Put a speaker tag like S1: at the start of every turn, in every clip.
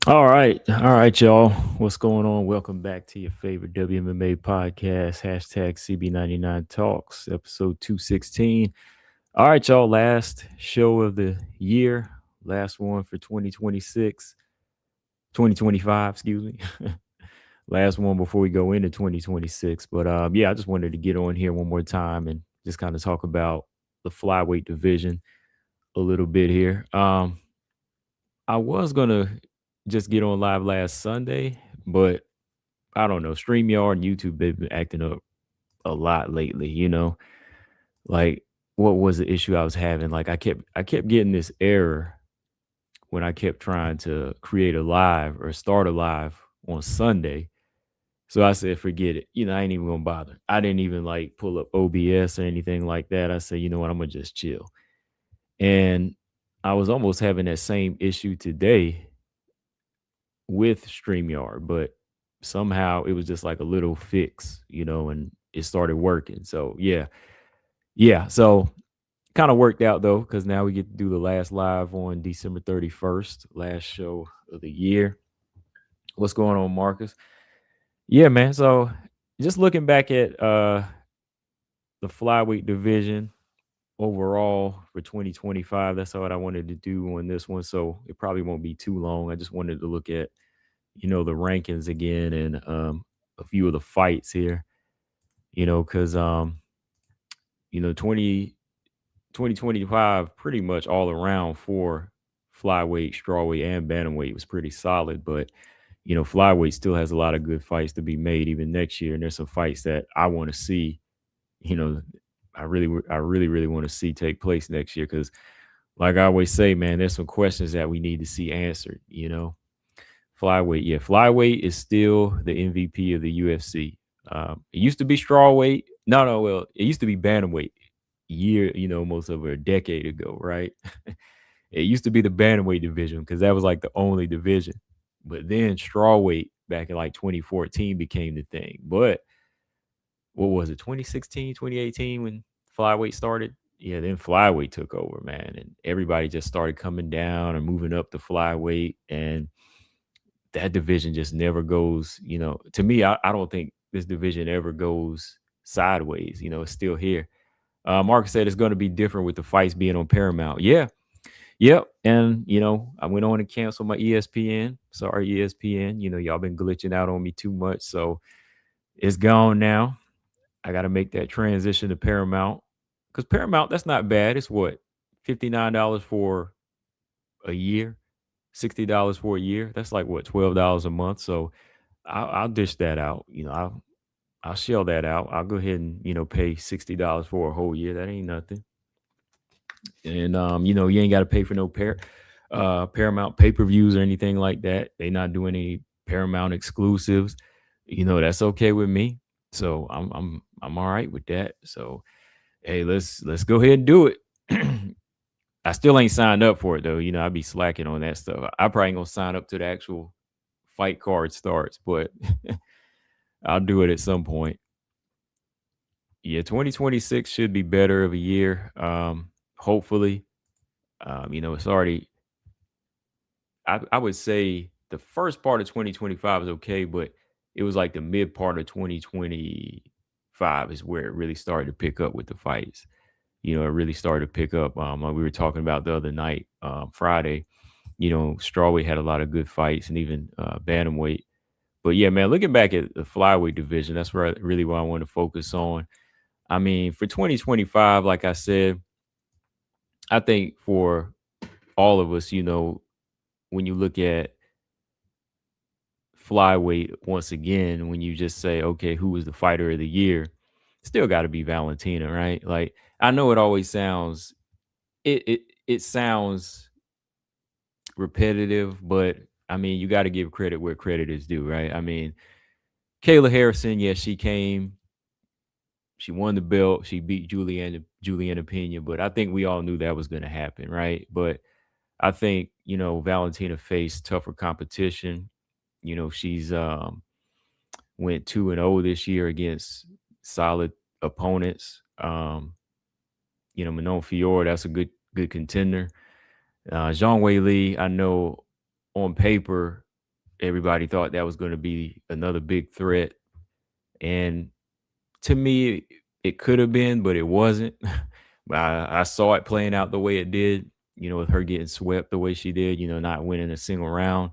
S1: All right, y'all. What's going on? Welcome back to your favorite WMMA podcast, hashtag CB99 Talks, episode 216. All right, y'all. Last show of the year, last one for 2025, excuse me. Last one before we go into 2026. But yeah, I just wanted to get on here one more time and just kind of talk about the flyweight division a little bit here. I was gonna just get on live last Sunday, but I don't know. StreamYard and YouTube, they've been acting up a lot lately, Like, what was the issue I was having? Like, I kept getting this error when I kept trying to create a live or start a live on Sunday. So I said, forget it. I ain't even gonna bother. I didn't even like pull up OBS or anything like that. I said, you know what, I'm gonna just chill. And I was almost having that same issue today with StreamYard, but somehow it was just like a little fix, and it started working. So yeah. So kind of worked out though, because now we get to do the last live on December 31st, last show of the year. What's going on, Marcus? Yeah, man. So just looking back at the flyweight division overall for 2025, that's what I wanted to do on this one. So it probably won't be too long. I just wanted to look at the rankings again and a few of the fights here, because 2025 pretty much all around for flyweight, strawweight, and bantamweight was pretty solid. But flyweight still has a lot of good fights to be made even next year, and there's some fights that I want to see. I really want to see take place next year because, like I always say, man, there's some questions that we need to see answered. Flyweight is still the MVP of the UFC. It used to be strawweight. Well, it used to be bantamweight most over a decade ago, right? It used to be the bantamweight division because that was like the only division. But then strawweight back in like 2014 became the thing. But what was it, 2016, 2018 when flyweight started? Yeah, then flyweight took over, man. And everybody just started coming down and moving up to flyweight. And that division just never goes, to me, I don't think this division ever goes sideways. It's still here. Marcus said it's going to be different with the fights being on Paramount. Yeah. Yep. And, I went on and canceled my ESPN. Sorry, ESPN. Y'all been glitching out on me too much. So, It's gone now. I got to make that transition to Paramount because Paramount, that's not bad. It's what, $59 for a year, $60 for a year. That's like what, $12 a month. So I'll dish that out. I'll shell that out. I'll go ahead and pay $60 for a whole year. That ain't nothing. And you ain't got to pay for no Paramount pay per views or anything like that. They not doing any Paramount exclusives. That's okay with me. So I'm all right with that. So hey, let's go ahead and do it. I still ain't signed up for it though. I'd be slacking on that stuff. I probably ain't gonna sign up to the actual fight card starts, but I'll do it at some point. Yeah, 2026 should be better of a year. Hopefully. It's already, I would say the first part of 2025 is okay, but it was like the mid part of 2025 is where it really started to pick up with the fights. It really started to pick up. Like we were talking about the other night, Friday. Strawweight had a lot of good fights, and even bantamweight. But yeah, man, looking back at the flyweight division, that's where really what I want to focus on. I mean, for 2025, like I said, I think for all of us, when you look at flyweight once again, when you just say, okay, who was the fighter of the year, still got to be Valentina, right? Like, I know it always sounds, it sounds repetitive, but I mean, you got to give credit where credit is due, right? I mean, Kayla Harrison, yes, she came, she won the belt, she beat Juliana Pena, but I think we all knew that was going to happen, right? But I think Valentina faced tougher competition. She's went 2-0 this year against solid opponents. Manon Fiorot, that's a good contender. Zhang Weili, I know on paper everybody thought that was going to be another big threat, and to me it could have been, but it wasn't. I saw it playing out the way it did. With her getting swept the way she did. Not winning a single round.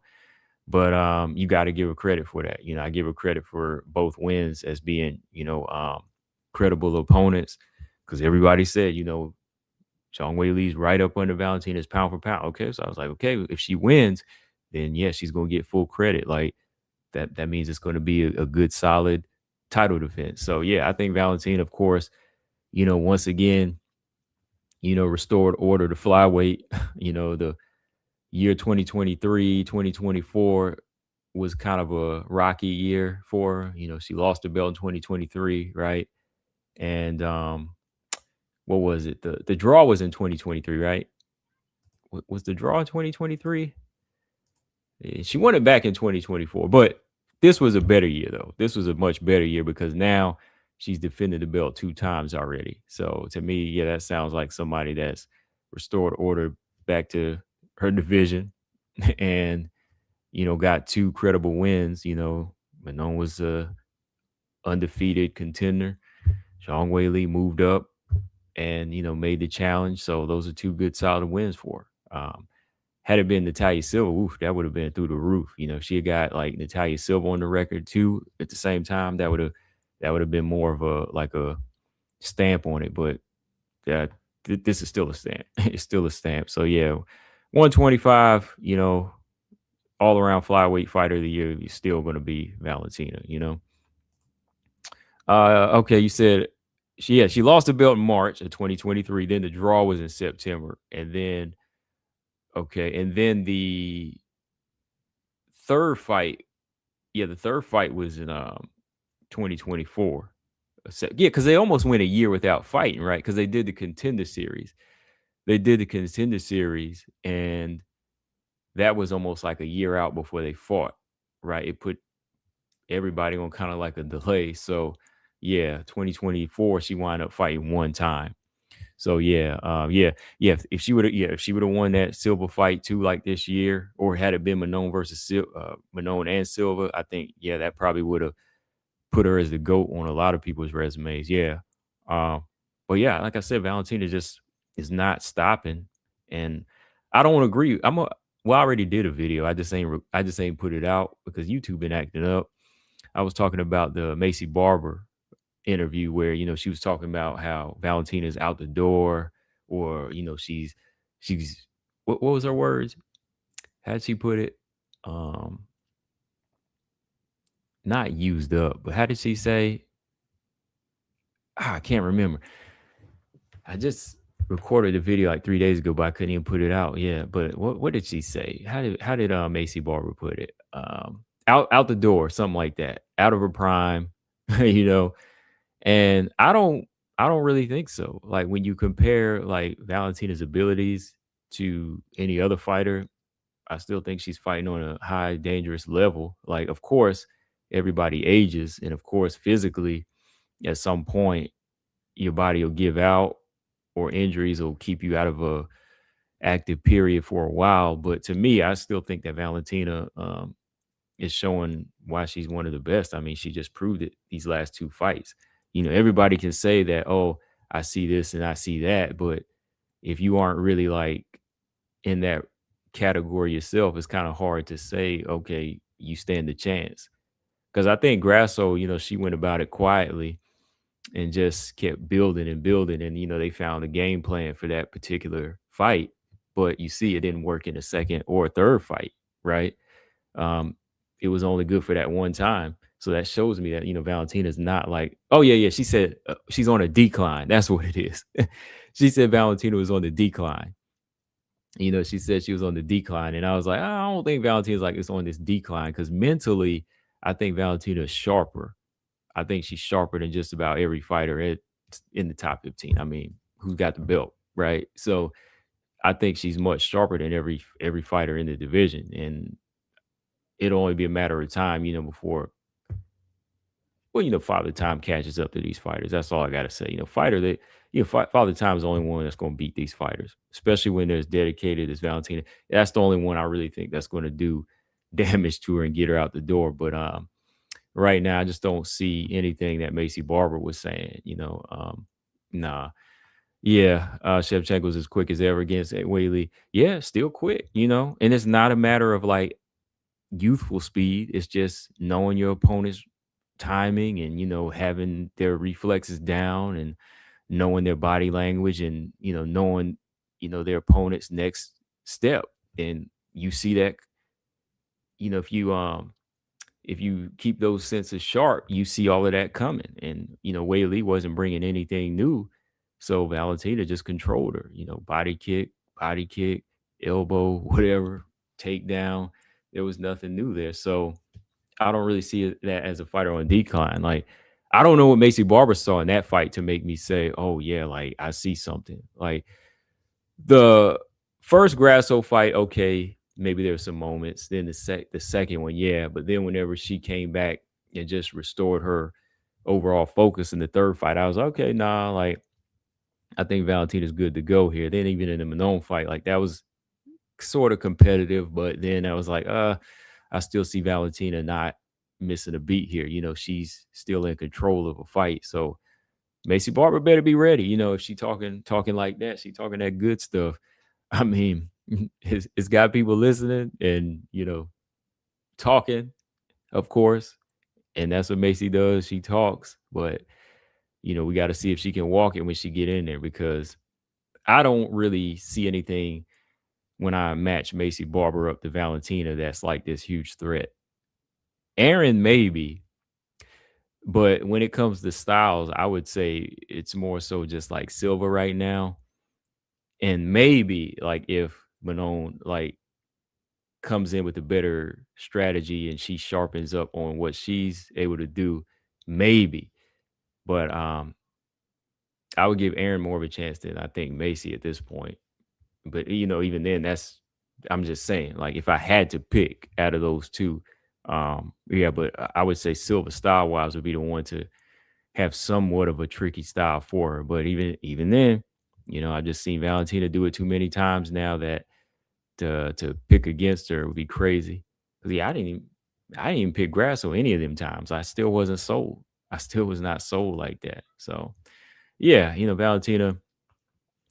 S1: But you got to give her credit for that. I give her credit for both wins as being, credible opponents, because everybody said, Zhang Weili's right up under Valentina's pound for pound. Okay, so I was like, okay, if she wins, then yeah, she's gonna get full credit. Like that means it's going to be a good, solid title defense. So yeah, I think Valentina, of course, once again, restored order to flyweight. The year 2023, 2024 was kind of a rocky year for her. She lost the belt in 2023, right? And what was it? The draw was in 2023, right? Was the draw in 2023? She won it back in 2024, but this was a better year though. This was a much better year because now she's defended the belt 2 times already. So to me, yeah, that sounds like somebody that's restored order back to her division and got 2 credible wins. Manon was a undefeated contender. Zhang Weili moved up and made the challenge. So those are 2 good solid wins for her. Had it been Natalia Silva, oof, that would have been through the roof. She had got like Natalia Silva on the record too at the same time. That would have been more of a stamp on it. But yeah, this is still a stamp. It's still a stamp. So yeah, 125. All around flyweight fighter of the year is still going to be Valentina. Okay, you said she lost the belt in March of 2023. Then the draw was in September, and then the third fight, the third fight was in 2024. Yeah, because they almost went a year without fighting, right? Because they did the contender series. And that was almost like a year out before they fought, right? It put everybody on kind of like a delay. So yeah, 2024, she wound up fighting 1 time. So if she would have won that Silva fight too, like this year, or had it been Manon versus Manon and Silva, I think that probably would have put her as the GOAT on a lot of people's resumes. Yeah. But yeah, like I said, Valentina just is not stopping, and I don't agree. I already did a video. I just ain't put it out because YouTube been acting up. I was talking about the Macy Barber interview where, she was talking about how Valentina's out the door, or, she's what was her words? How'd she put it? Um, Not used up, but how did she say? I can't remember. I just recorded the video like 3 days ago, but I couldn't even put it out. Yeah, but what did she say? How did Macy Barber put it? Out the door, something like that. Out of her prime, you know. And I don't really think so. Like when you compare like Valentina's abilities to any other fighter, I still think she's fighting on a high dangerous level. Like of course, everybody ages, and of course physically at some point your body will give out, or injuries will keep you out of a active period for a while. But to me, I still think that Valentina is showing why she's one of the best. I mean, she just proved it these last two fights. Everybody can say that, oh, I see this and I see that, but if you aren't really like in that category yourself, it's kind of hard to say, okay, you stand a chance. Because I think Grasso, she went about it quietly and just kept building and building. And, they found a game plan for that particular fight. But you see, it didn't work in the second or third fight, right? Um, it was only good for that one time. So that shows me that, Valentina's not like, oh, yeah, yeah. She said she's on a decline. That's what it is. She said Valentina was on the decline. She said she was on the decline. And I was like, I don't think Valentina's like it's on this decline, because mentally, I think Valentina is sharper. I think she's sharper than just about every fighter in the top 15. I mean, who's got the belt, right? So I think she's much sharper than every fighter in the division, and it'll only be a matter of time, before Father Time catches up to these fighters. That's all I gotta say. Father Time is the only one that's gonna beat these fighters, especially when they're as dedicated as Valentina. That's the only one I really think that's gonna do damage to her and get her out the door. But right now, I just don't see anything that Macy Barber was saying. Nah, yeah, Shevchenko's as quick as ever against Whaley. Yeah, still quick. And it's not a matter of like youthful speed. It's just knowing your opponent's timing, and having their reflexes down, and knowing their body language, and knowing their opponent's next step. And you see that, if you keep those senses sharp, you see all of that coming. And Wei Lee wasn't bringing anything new, so Valentina just controlled her. Body kick, elbow, whatever, takedown. There was nothing new there. So I don't really see that as a fighter on decline. Like, I don't know what Macy Barber saw in that fight to make me say, oh yeah, like I see something. Like the first Grasso fight, okay, maybe there were some moments. Then the second one, yeah. But then whenever she came back and just restored her overall focus in the third fight, I was like, okay, nah, like I think Valentina's good to go here. Then even in the Manon fight, like that was sort of competitive, but then I was like, I still see Valentina not missing a beat here. She's still in control of a fight. So Macy Barber better be ready. If she talking like that, she talking that good stuff. I mean, it's got people listening and talking, of course, and that's what Macy does. She talks, but we got to see if she can walk it when she get in there, because I don't really see anything when I match Macy Barber up to Valentina that's like this huge threat. Aaron maybe, but when it comes to styles, I would say it's more so just like Silva right now. And maybe like if Manon like comes in with a better strategy and she sharpens up on what she's able to do, maybe. But I would give Aaron more of a chance than I think Macy at this point. But even then, I'm just saying, like if I had to pick out of those two, yeah, but I would say Silva style wise would be the one to have somewhat of a tricky style for her. But even then, I've just seen Valentina do it too many times now that to pick against her would be crazy. 'Cause yeah, I didn't even pick Grasso any of them times. I still wasn't sold. I still was not sold like that. So yeah, Valentina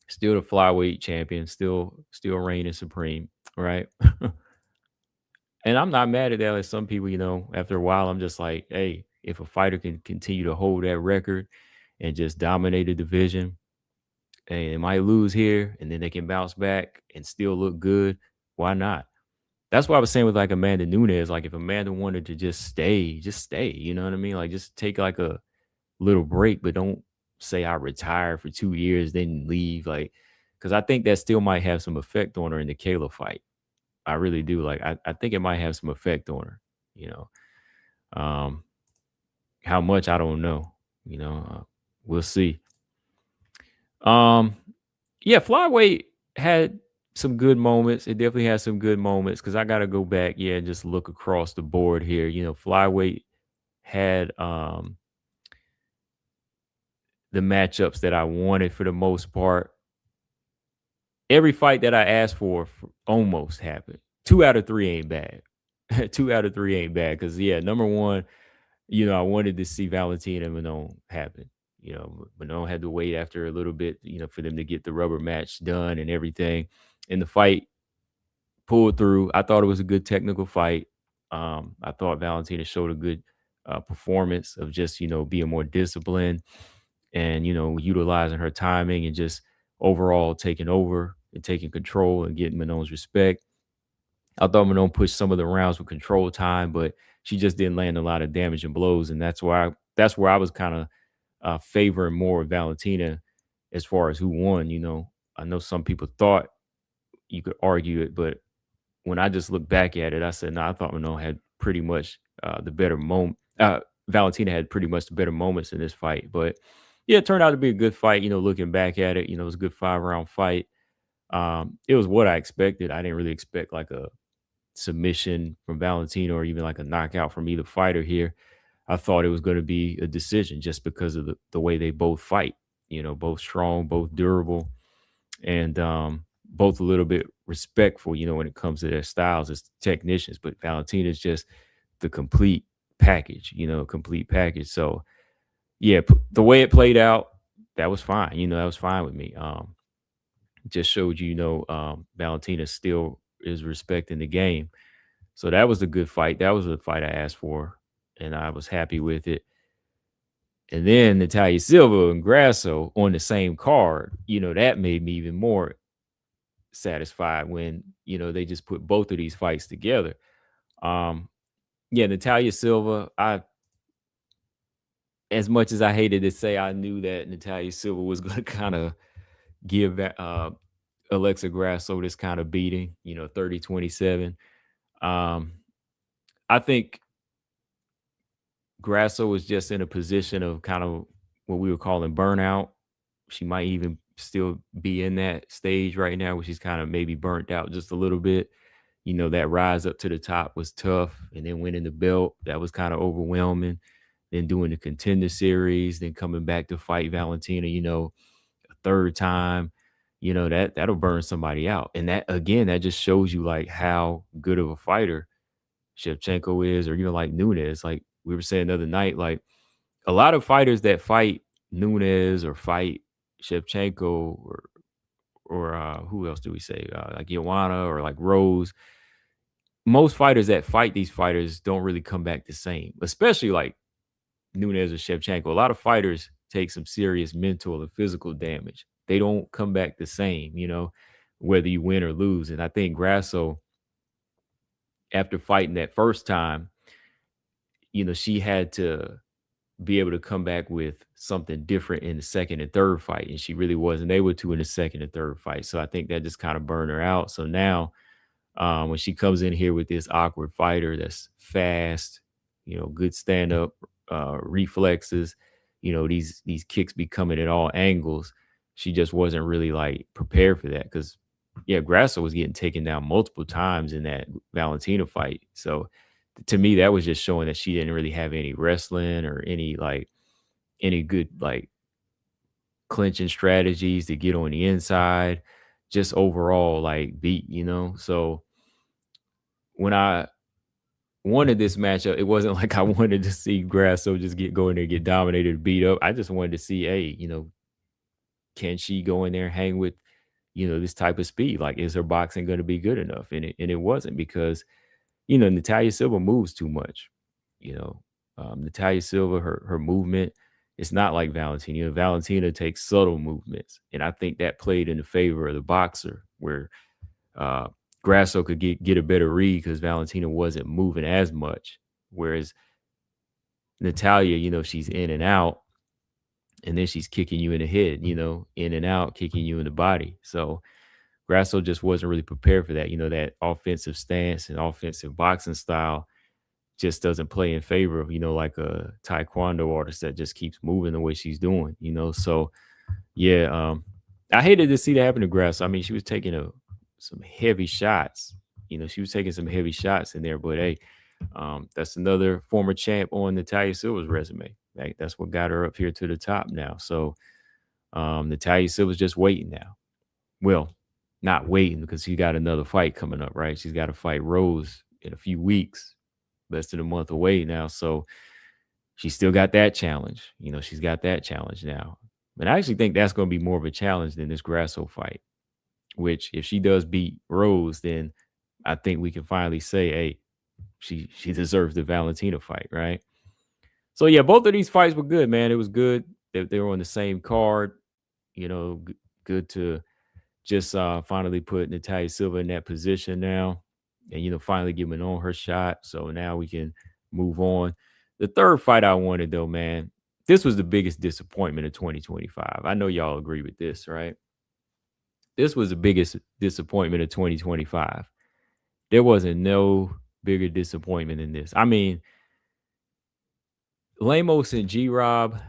S1: still the flyweight champion, still reigning supreme, right? And I'm not mad at that. Like some people, after a while, I'm just like, hey, if a fighter can continue to hold that record and just dominate the division, and they might lose here, and then they can bounce back and still look good. Why not? That's why I was saying with like Amanda Nunes, like if Amanda wanted to just stay, just stay. You know what I mean? Like just take like a little break, but don't say I retire for 2 years, then leave. Like, because I think that still might have some effect on her in the Kayla fight. I really do. Like, I think it might have some effect on her. You know, um, how much I don't know. We'll see. Um, yeah, flyweight had some good moments. It definitely had some good moments because I got to go back, yeah, and just look across the board here. Flyweight had the matchups that I wanted for the most part. Every fight that I asked for almost happened. 2 out of 3 ain't bad. 2 out of 3 ain't bad because, yeah, number 1, I wanted to see Valentina and Manon happen. Manon had to wait after a little bit, for them to get the rubber match done and everything. And the fight pulled through. I thought it was a good technical fight. I thought Valentina showed a good performance of just, being more disciplined and, utilizing her timing and just overall taking over and taking control and getting Manon's respect. I thought Manon pushed some of the rounds with control time, but she just didn't land a lot of damage and blows. And that's where I was kind of favoring more of Valentina as far as who won. I know some people thought you could argue it, but when I just look back at it, I said, no, I thought Manon had pretty much the better moment. Valentina had pretty much the better moments in this fight. But yeah, it turned out to be a good fight. Looking back at it, it was a good 5-round fight. It was what I expected. I didn't really expect like a submission from Valentina or even like a knockout from either fighter here. I thought it was going to be a decision just because of the way they both fight. Both strong, both durable, and both a little bit respectful, when it comes to their styles as technicians. But Valentina is just the complete package, complete package. So yeah, the way it played out, that was fine. That was fine with me. Just showed Valentina still is respecting the game. So that was a good fight. That was a fight I asked for, and I was happy with it. And then Natalia Silva and Grasso on the same card, that made me even more satisfied when, they just put both of these fights together. Um, yeah, Natalia Silva, as much as I hated to say, I knew that Natalia Silva was going to kind of give Alexa Grasso this kind of beating, 30-27. I think Grasso was just in a position of kind of what we were calling burnout. She might even still be in that stage right now where she's kind of maybe burnt out just a little bit. That rise up to the top was tough. And then winning the belt, that was kind of overwhelming. Then doing the contender series, then coming back to fight Valentina, a third time, that'll burn somebody out. And that, again, that just shows you like how good of a fighter Shevchenko is, or even like Nunes. Like we were saying the other night, like a lot of fighters that fight Nunes or fight Shevchenko or who else do we say? Like Joanna or like Rose. Most fighters that fight these fighters don't really come back the same, especially like Nunes or Shevchenko. A lot of fighters take some serious mental and physical damage. They don't come back the same, whether you win or lose. And I think Grasso, after fighting that first time, she had to be able to come back with something different in the second and third fight. And she really wasn't able to in the second and third fight. So I think that just kind of burned her out. So now when she comes in here with this awkward fighter that's fast, good stand-up reflexes, these kicks be coming at all angles. She just wasn't really like prepared for that because yeah, Grasso was getting taken down multiple times in that Valentina fight. So to me, that was just showing that she didn't really have any wrestling or any good like clinching strategies to get on the inside. Just overall like beat, So when I wanted this matchup, it wasn't like I wanted to see Grasso just go in there, get dominated, beat up. I just wanted to see, hey, can she go in there and hang with, this type of speed? Like, is her boxing going to be good enough? And it wasn't because Natalia Silva moves too much. You know, Natalia Silva, her movement, it's not like Valentina. Valentina takes subtle movements, and I think that played in the favor of the boxer, where uh, Grasso could get a better read because Valentina wasn't moving as much. Whereas Natalia, she's in and out, and then she's kicking you in the head, in and out, kicking you in the body. So Grasso just wasn't really prepared for that. That offensive stance and offensive boxing style just doesn't play in favor of, like a taekwondo artist that just keeps moving the way she's doing. So yeah, I hated to see that happen to Grasso. I mean, she was taking some heavy shots. She was taking some heavy shots in there, but hey, that's another former champ on Natalia Silva's resume. That's what got her up here to the top now. So Natalia Silva's just waiting now. Well, not waiting because she got another fight coming up, right? She's got to fight Rose in a few weeks, less than a month away now. So she still got that challenge. She's got that challenge now. But I actually think that's going to be more of a challenge than this Grasso fight, which if she does beat Rose, then I think we can finally say, hey, she deserves the Valentina fight, right? So yeah, both of these fights were good, man. It was good. They were on the same card. Good to just finally put Natalia Silva in that position now, and finally giving on her shot. So now we can move on. The third fight I wanted, though, man, this was the biggest disappointment of 2025. I know y'all agree with this, right? This was the biggest disappointment of 2025. There wasn't no bigger disappointment than this. I mean, Lamos and G Rob,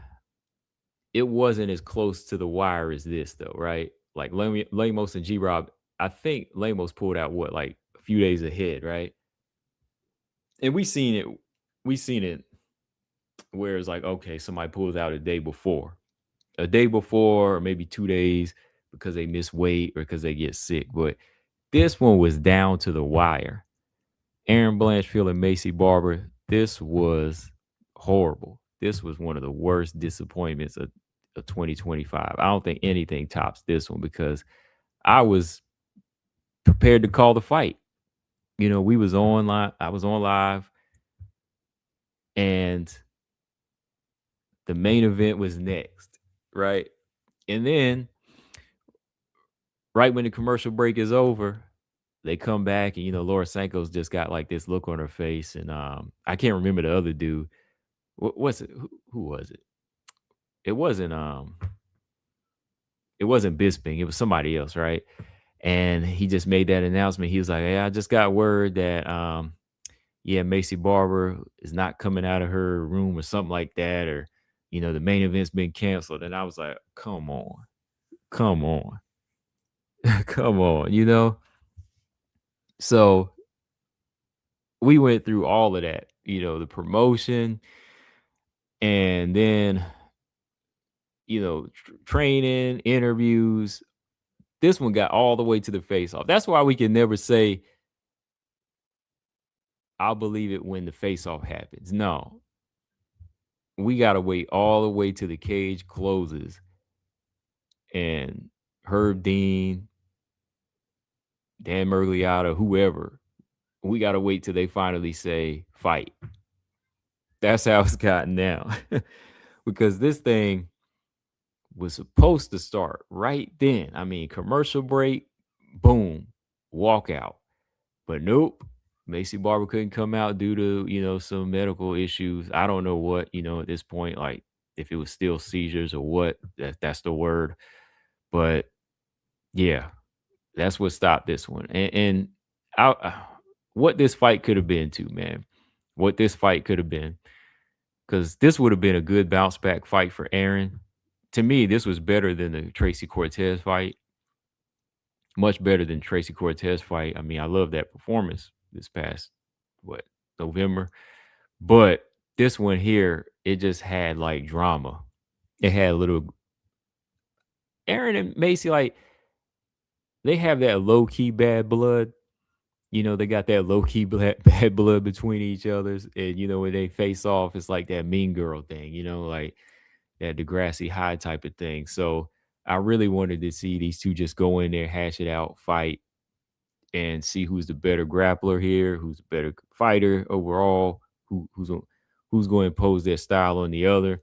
S1: it wasn't as close to the wire as this, though, right? Like Lamos and G Rob, I think Lamos pulled out what, like a few days ahead, right? And we seen it where it's like, okay, somebody pulls out a day before, or maybe 2 days because they miss weight or because they get sick. But this one was down to the wire. Aaron Blanchfield and Macy Barber, this was horrible. This was one of the worst disappointments of 2025. I don't think anything tops this one because I was prepared to call the fight. We was on live. I was on live, and the main event was next, right? And then, right when the commercial break is over, they come back, and Laura Sanko's just got like this look on her face, and I can't remember the other dude. What's it? Who was it? It wasn't it wasn't Bisping. It was somebody else, right? And he just made that announcement. He was like, "Hey, I just got word that yeah, Macy Barber is not coming out of her room or something like that, or the main event's been canceled." And I was like, "Come on, come on, come on." So we went through all of that, the promotion, and then training, interviews. This one got all the way to the face off. That's why we can never say, I'll believe it when the face off happens. No, we got to wait all the way to the cage closes and Herb Dean, Dan Mergliata, whoever, we got to wait till they finally say fight. That's how it's gotten now. Because this thing was supposed to start right then. I mean, commercial break, boom, walkout. But nope, Macy Barber couldn't come out due to, some medical issues. I don't know what, at this point, like if it was still seizures or what, that's the word. But yeah, that's what stopped this one. And what this fight could have been too, man. What this fight could have been. Because this would have been a good bounce back fight for Aaron. To me, this was better than the Tracy Cortez fight. Much better than Tracy Cortez fight. I mean, I love that performance this past November. But this one here, it just had like drama. It had a little Aaron and Macy, like they have that low key bad blood. They got that low key bad blood between each others. And when they face off, it's like that mean girl thing, like that Degrassi High type of thing. So I really wanted to see these two just go in there, hash it out, fight. and see who's the better grappler here, who's the better fighter overall, who's going to impose their style on the other.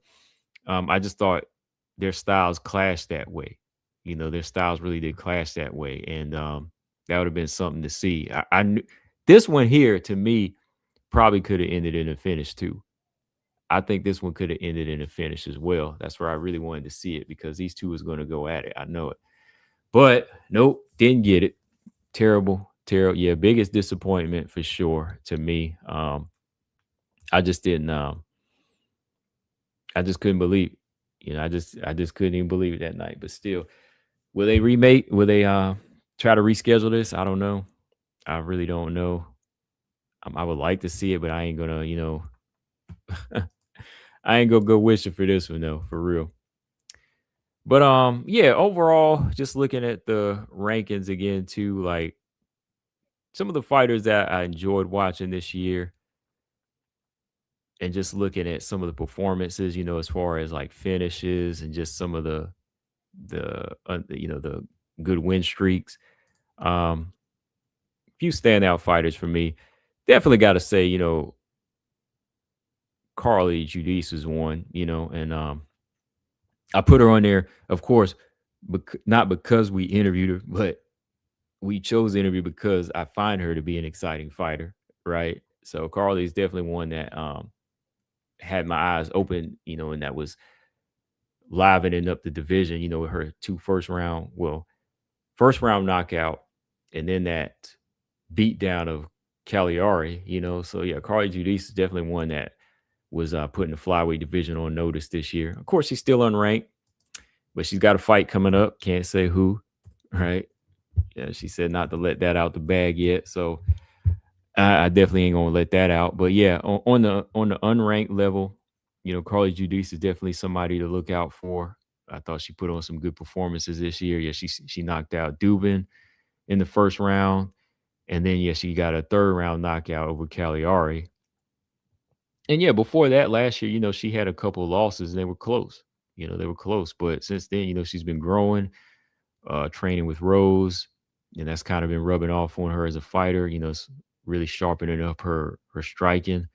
S1: I just thought their styles clashed that way. Their styles really did clash that way, and that would have been something to see. I knew this one here to me probably could have ended in a finish too. I think this one could have ended in a finish as well. That's where I really wanted to see it because these two was going to go at it. I know it, but nope, didn't get it. Terrible, terrible. Yeah, biggest disappointment for sure to me. I just didn't. I just couldn't believe it. I just couldn't even believe it that night. But still, will they remake? Will they try to reschedule this? I don't know. I really don't know. I would like to see it, but I ain't gonna, I ain't gonna go wishing for this one though, for real. But yeah, overall, just looking at the rankings again too, like some of the fighters that I enjoyed watching this year, and just looking at some of the performances, as far as like finishes and just some of the good win streaks. Um, Few standout fighters for me. Definitely got to say, Carly Judice is one, and I put her on there, of course, not because we interviewed her, but we chose the interview because I find her to be an exciting fighter, right? So Carly is definitely one that had my eyes open, and that was livening up the division, with her first round knockout, and then that beat down of Cagliari, So yeah, Carly Judice is definitely one that was putting the flyweight division on notice this year. Of course, she's still unranked, but she's got a fight coming up. Can't say who, right? Yeah, she said not to let that out the bag yet. So I definitely ain't gonna let that out. But yeah, on the unranked level, Carly Judice is definitely somebody to look out for. I thought she put on some good performances this year. Yeah, she knocked out Dubin in the first round, and then yeah, she got a third round knockout over Cagliari. And yeah, before that, last year, she had a couple losses and they were close. They were close. But since then, she's been growing, training with Rose, and that's kind of been rubbing off on her as a fighter. It's really sharpening up her striking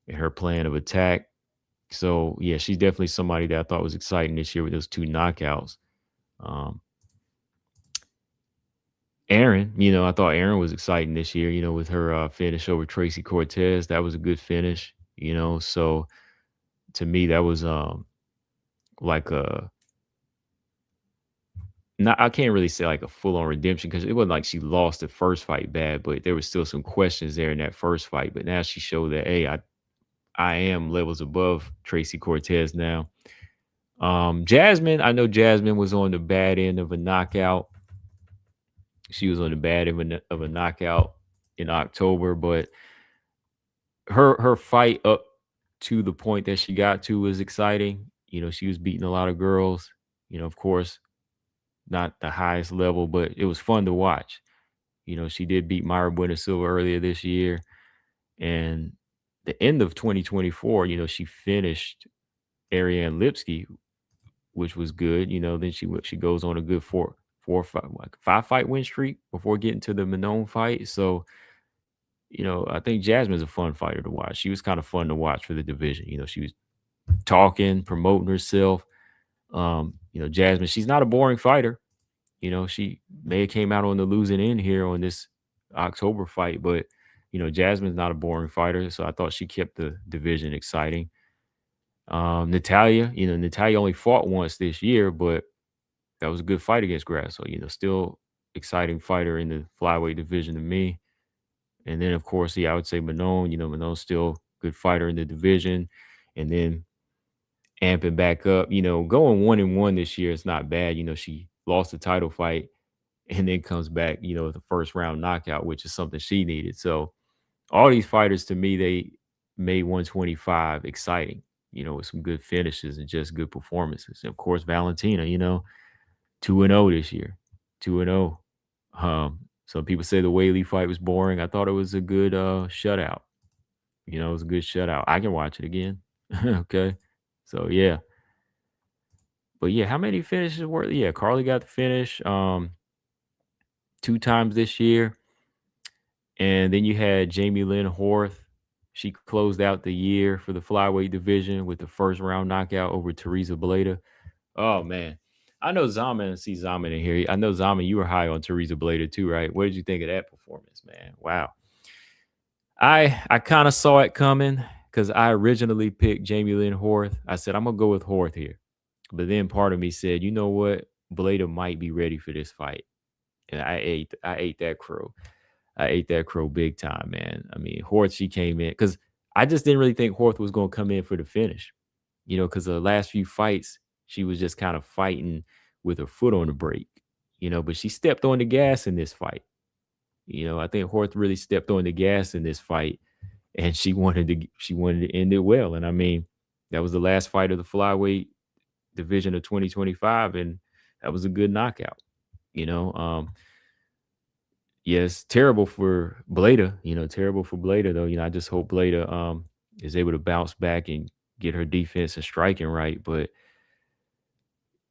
S1: and her plan of attack. So yeah, she's definitely somebody that I thought was exciting this year with those two knockouts. Um, Aaron, I thought Aaron was exciting this year, with her finish over Tracy Cortez. That was a good finish, So to me, that was like a not I can't really say like a full on redemption because it wasn't like she lost the first fight bad, but there was still some questions there in that first fight. But now she showed that hey, I am levels above Tracy Cortez now. Jasmine, I know Jasmine was on the bad end of a knockout. She was on the bad end of a knockout in October, but her fight up to the point that she got to was exciting. She was beating a lot of girls. Of course, not the highest level, but it was fun to watch. She did beat Myra Bueno Silva earlier this year. And the end of 2024, she finished Ariane Lipsky, which was good. Then she goes on a good five, like 5 fight win streak before getting to the Manon fight. So, I think Jasmine's a fun fighter to watch. She was kind of fun to watch for the division. She was talking, promoting herself. Jasmine, she's not a boring fighter. She may have came out on the losing end here on this October fight, but Jasmine's not a boring fighter, so I thought she kept the division exciting. Natalia only fought once this year, but that was a good fight against Grasso. Still exciting fighter in the flyweight division to me. And then of course, yeah, I would say Manon. Manon's still good fighter in the division, and then amping back up. Going 1-1 this year is not bad. She lost the title fight and then comes back, with the first round knockout, which is something she needed. So all these fighters to me, they made 125 exciting, with some good finishes and just good performances. And of course, Valentina, 2-0 this year. 2-0. Some people say the Whaley fight was boring. I thought it was a good shutout. It was a good shutout. I can watch it again. Okay. So yeah. But yeah, how many finishes were Yeah, Carly got the finish 2 times this year. And then you had Jamie Lynn Horth. She closed out the year for the flyweight division with the first round knockout over Teresa Bleda. Oh man. I know Zaman, see Zaman in here. I know Zaman, you were high on Teresa Bleda too, right? What did you think of that performance, man? Wow. I kind of saw it coming because I originally picked Jamie Lynn Horth. I said, I'm gonna go with Horth here. But then part of me said, you know what? Bleda might be ready for this fight. And I ate that crow. I ate that crow big time, man. I mean, Horth, she came in because I just didn't really think Horth was gonna come in for the finish. Because the last few fights, she was just kind of fighting with her foot on the brake, but she stepped on the gas in this fight. I think Horth really stepped on the gas in this fight, and she wanted to end it well. And I mean, that was the last fight of the flyweight division of 2025, and that was a good knockout. You know, yes, terrible for Bleda. Terrible for Bleda though. I just hope Bleda is able to bounce back and get her defense and striking right. But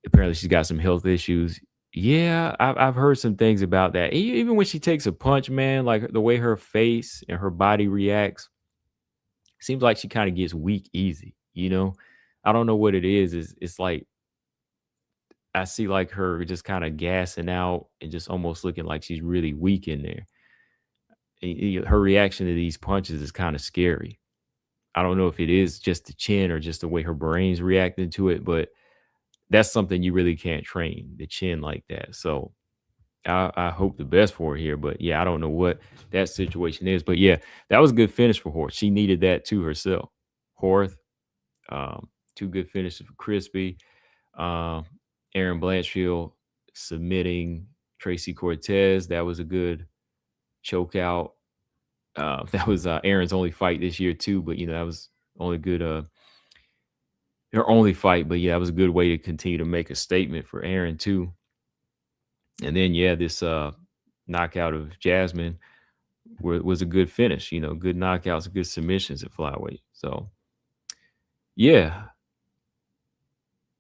S1: apparently, she's got some health issues. Yeah, I've heard some things about that. Even when she takes a punch, man, like the way her face and her body reacts, seems like she kind of gets weak easy. I don't know what it is. It's like I see like her just kind of gassing out and just almost looking like she's really weak in there. Her reaction to these punches is kind of scary. I don't know if it is just the chin or just the way her brain's reacting to it, but that's something you really can't train the chin like that. So I hope the best for her here. But yeah, I don't know what that situation is. But yeah, that was a good finish for Horth. She needed that too herself. Horth, two good finishes for Crispy. Um, Aaron Blanchfield submitting Tracy Cortez. That was a good choke out. That was Aaron's only fight this year too. But that was only good. Her only fight. But yeah, that was a good way to continue to make a statement for Aaron too. And then yeah, this knockout of Jasmine was a good finish. Good knockouts, good submissions at flyweight. So yeah,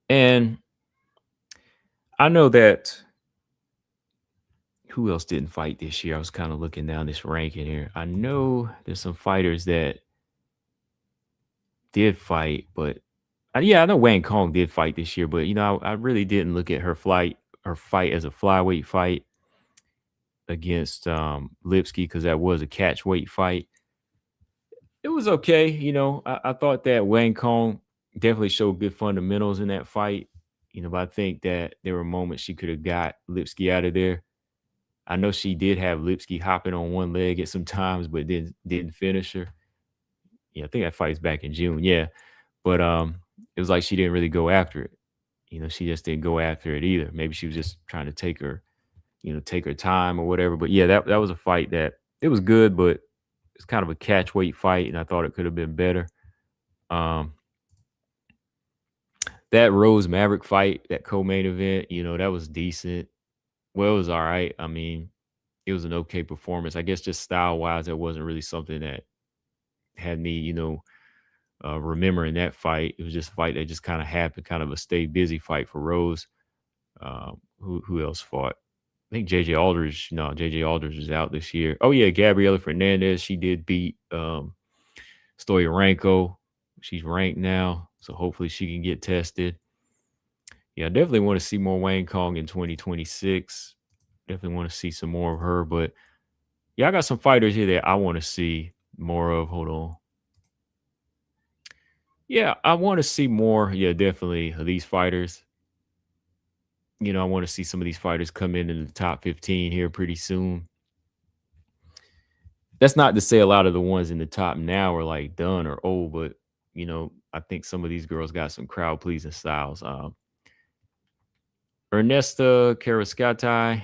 S1: and I know that who else didn't fight this year? I was kind of looking down this ranking here. I know there's some fighters that did fight, but yeah, I know Wang Kong did fight this year, but I really didn't look at her fight as a flyweight fight against Lipsky because that was a catch weight fight. It was okay. I thought that Wang Kong definitely showed good fundamentals in that fight. But I think that there were moments she could have got Lipsky out of there. I know she did have Lipsky hopping on one leg at some times, but didn't finish her. Yeah, I think that fight's back in June. Yeah. But it was like she didn't really go after it. She just didn't go after it either. Maybe she was just trying to take her time or whatever. But yeah, that was a fight that it was good, but it's kind of a catch weight fight, and I thought it could have been better. That Rose Maverick fight, that co-main event, that was decent. Well, it was all right. I mean, it was an okay performance. I guess just style wise, that wasn't really something that had me, remembering that fight. It was just a fight that just kind of happened, kind of a stay busy fight for Rose. Who else fought? I think JJ Aldridge. No, JJ Aldridge is out this year. Oh yeah, Gabriela Fernandez. She did beat Stoyarenko. She's ranked now, so hopefully she can get tested. Yeah, I definitely want to see more Wang Kong in 2026. Definitely want to see some more of her. But yeah, I got some fighters here that I want to see more of. Hold on. Yeah, I want to see more. Yeah, definitely of these fighters. I want to see some of these fighters come in the top 15 here pretty soon. That's not to say a lot of the ones in the top now are like done or old, but I think some of these girls got some crowd pleasing styles. Ernesta Karaskatai.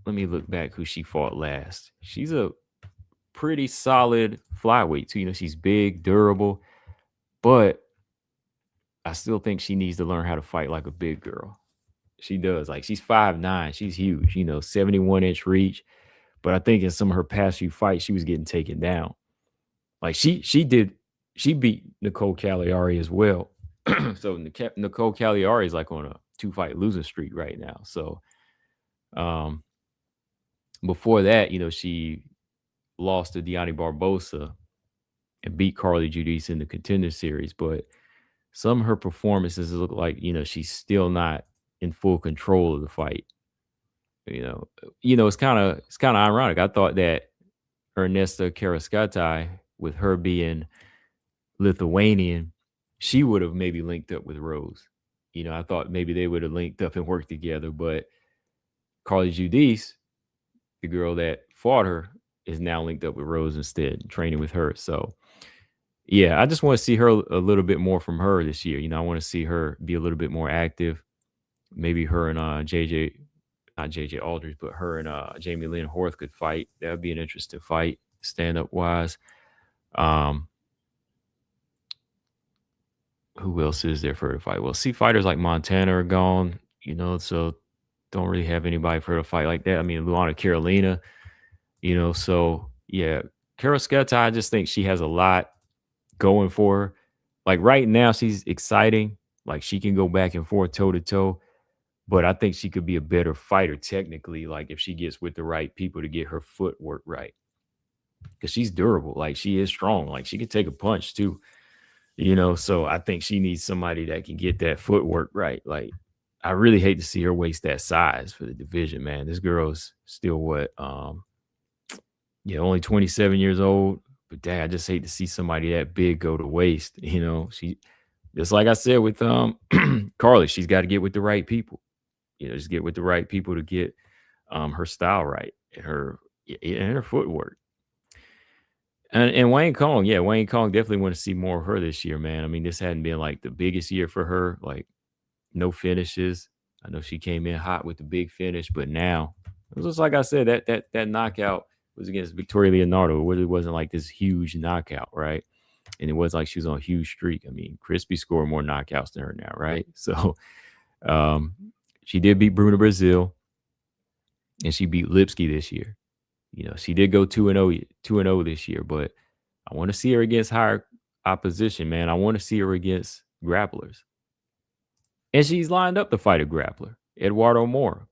S1: Let me look back who she fought last. She's a pretty solid flyweight too. She's big, durable, but I still think she needs to learn how to fight like a big girl. She does. Like she's 5'9". She's huge, 71-inch reach. But I think in some of her past few fights, she was getting taken down. Like she beat Nicole Cagliari as well. So Nicole Cagliari is like on a 2-fight losing streak right now. So before that, she lost to Deani Barbosa and beat Carly Judice in the Contender Series, but some of her performances look like, she's still not in full control of the fight. It's kind of ironic. I thought that Ernesta Karaskatai, with her being Lithuanian, she would have maybe linked up with Rose. I thought maybe they would have linked up and worked together, but Carly Judice, the girl that fought her, is now linked up with Rose instead, training with her. So, yeah, I just want to see her a little bit more from her this year. I want to see her be a little bit more active. Maybe her and JJ, not JJ Aldridge, but her and Jamie Lynn Horth could fight. That would be an interesting fight, stand up wise. Um, who else is there for her to fight? Well, see, fighters like Montana are gone, so don't really have anybody for her to fight like that. I mean, Luana Carolina, so yeah, Carol Sketa, I just think she has a lot going for her. Like right now, she's exciting. Like she can go back and forth toe to toe, but I think she could be a better fighter technically. Like if she gets with the right people to get her footwork right, because she's durable. Like she is strong. Like she can take a punch too. So I think she needs somebody that can get that footwork right. Like I really hate to see her waste that size for the division, man. This girl's still what only 27 years old, but dang, I just hate to see somebody that big go to waste. She, just like I said with Carly, she's got to get with the right people. Just get with the right people to get her style right and her footwork. And Wayne Kong, yeah, Wayne Kong definitely want to see more of her this year, man. I mean, this hadn't been like the biggest year for her, like no finishes. I know she came in hot with the big finish, but now it was just like I said, that knockout was against Victoria Leonardo. It really wasn't like this huge knockout, right? And it was like she was on a huge streak. I mean, Crispy scored more knockouts than her now, right? So she did beat Bruna Brazil, and she beat Lipsky this year. She did go 2-0 this year, but I want to see her against higher opposition, man. I want to see her against grapplers. And she's lined up to fight a grappler, Eduardo Moore,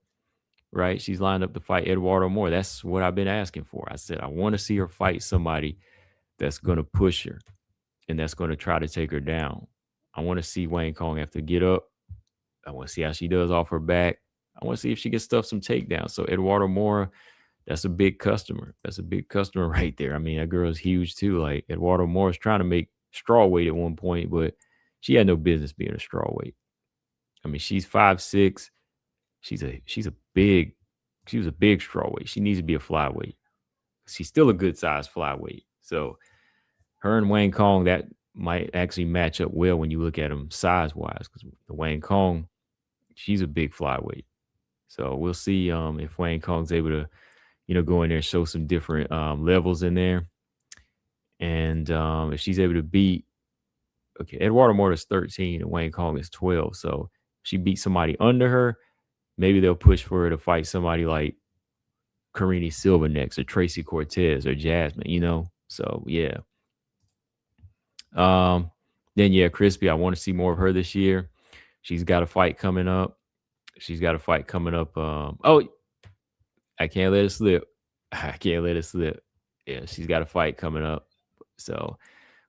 S1: right? She's lined up to fight Eduardo Moore. That's what I've been asking for. I said, I want to see her fight somebody that's going to push her and that's going to try to take her down. I want to see Wayne Kong have to get up. I want to see how she does off her back. I want to see if she can stuff some takedowns. So Eduardo Moore, that's a big customer. That's a big customer right there. I mean, that girl's huge too. Like Eduardo Moore is trying to make strawweight at one point, but she had no business being a strawweight. I mean, she's 5'6". She was a big strawweight. She needs to be a flyweight. She's still a good size flyweight. So her and Wayne Kong, that might actually match up well when you look at them size wise, because the Wayne Kong, she's a big flyweight. So we'll see if Wayne Kong's able to, go in there and show some different levels in there. And if she's able to beat, Eduardo Moore is 13 and Wayne Kong is 12. So if she beats somebody under her, maybe they'll push for her to fight somebody like Karine Silva next, or Tracy Cortez, or Jasmine, So yeah. Then yeah, Crispy, I want to see more of her this year. She's got a fight coming up. I can't let it slip. Yeah, she's got a fight coming up. So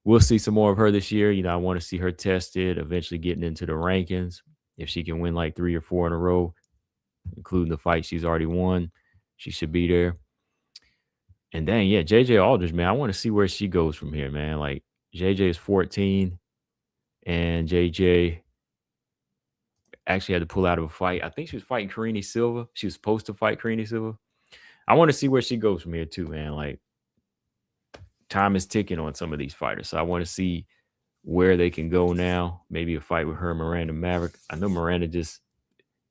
S1: we'll see some more of her this year. I want to see her tested, eventually getting into the rankings. If she can win like 3 or 4 in a row, including the fight she's already won, she should be there. And dang, yeah, JJ Aldridge, man, I want to see where she goes from here, man. Like JJ is 14, and JJ actually had to pull out of a fight. I think she was fighting Karine Silva. She was supposed to fight Karine Silva. I want to see where she goes from here too, man. Like time is ticking on some of these fighters. So I want to see where they can go now. Maybe a fight with her and Miranda Maverick. I know Miranda's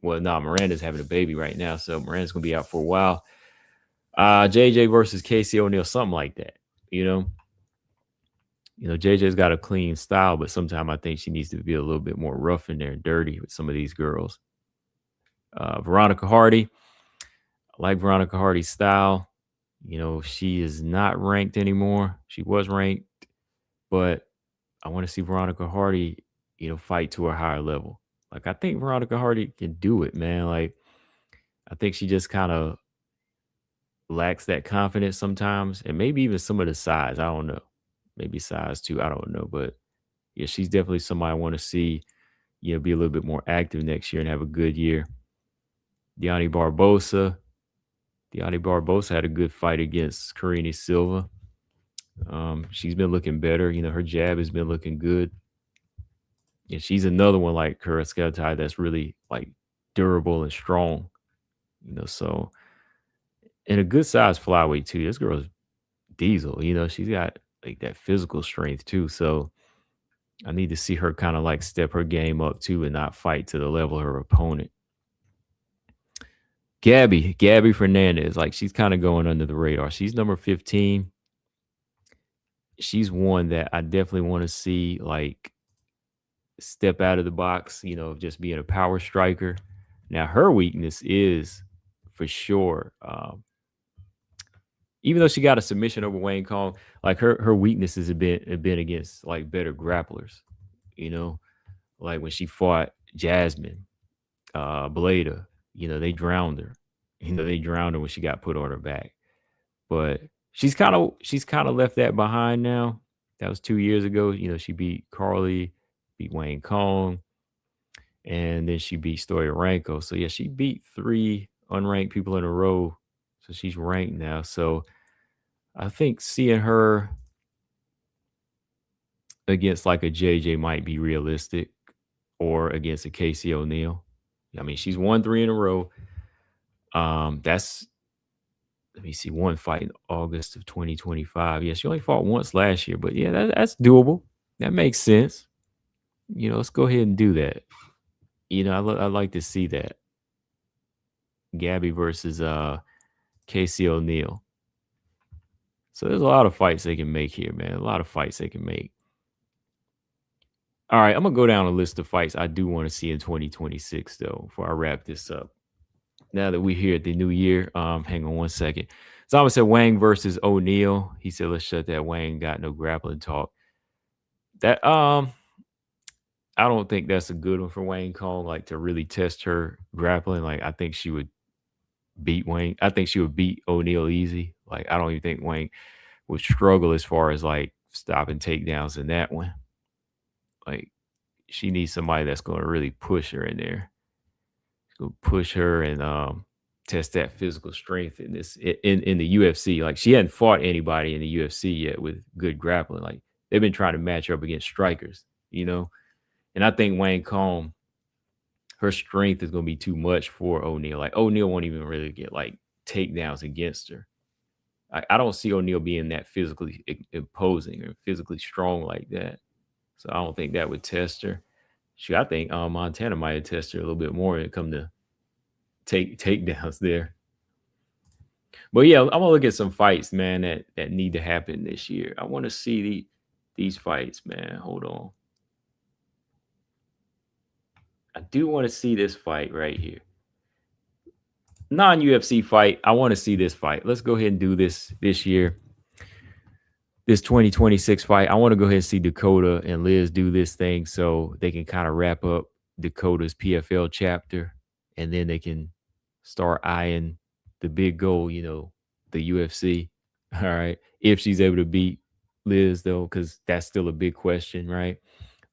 S1: having a baby right now, so Miranda's going to be out for a while. JJ versus Casey O'Neill, something like that, JJ's got a clean style, but sometimes I think she needs to be a little bit more rough in there and dirty with some of these girls. Veronica Hardy, I like Veronica Hardy's style. She is not ranked anymore. She was ranked, but I want to see Veronica Hardy, fight to a higher level. Like, I think Veronica Hardy can do it, man. Like, I think she just kind of lacks that confidence sometimes, and maybe even some of the size. I don't know. Maybe size too. I don't know, but yeah, she's definitely somebody I want to see, be a little bit more active next year and have a good year. Deani Barbosa. Deani Barbosa had a good fight against Karine Silva. She's been looking better. Her jab has been looking good. And she's another one like Karaskatai that's really like durable and strong. So and a good size flyweight too. This girl's diesel. She's got like that physical strength too. So I need to see her kind of like step her game up too and not fight to the level of her opponent. Gabby Fernandez, like she's kind of going under the radar. She's number 15. She's one that I definitely want to see like step out of the box, of just being a power striker. Now her weakness is for sure, even though she got a submission over Wayne Kong, like her weaknesses have been against like better grapplers, like when she fought Jasmine, Bleda, they drowned her. They drowned her when she got put on her back. But she's kind of left that behind now. That was 2 years ago. She beat Carly, beat Wayne Kong, and then she beat Stoyarenko. So yeah, she beat 3 unranked people in a row. So she's ranked now. So I think seeing her against like a JJ might be realistic, or against a Casey O'Neill. I mean, she's won 3 in a row. That's let me see, one fight in August of 2025. Yeah, she only fought once last year, but yeah, that's doable. That makes sense. Let's go ahead and do that. I like to see that. Gabby versus Casey O'Neill. So there's a lot of fights they can make here, man. A lot of fights they can make. All right, I'm gonna go down a list of fights I do want to see in 2026, though, before I wrap this up. Now that we're here at the new year, hang on one second. Zama said Wang versus O'Neal. He said, let's shut that. Wang got no grappling talk. That I don't think that's a good one for Wayne Kong, like to really test her grappling. Like I think she would beat Wayne. I think she would beat O'Neal easy. Like I don't even think Wayne would struggle as far as like stopping takedowns in that one. Like she needs somebody that's going to really push her in there. Go push her and test that physical strength in in the UFC. Like she hadn't fought anybody in the UFC yet with good grappling. Like they've been trying to match her up against strikers, And I think Wayne Kong, her strength is going to be too much for O'Neal. Like O'Neal won't even really get like takedowns against her. I don't see O'Neal being that physically imposing or physically strong like that. So I don't think that would test her. Shoot, I think Montana might have tested her a little bit more when it come to takedowns there. But yeah, I'm gonna look at some fights, man, that need to happen this year. I want to see these fights, man. Hold on. I do want to see this fight right here. Non-UFC fight. I want to see this fight. Let's go ahead and do this year. This 2026 fight. I want to go ahead and see Dakota and Liz do this thing so they can kind of wrap up Dakota's PFL chapter, and then they can start eyeing the big goal, the UFC. All right. If she's able to beat Liz, though, because that's still a big question, right?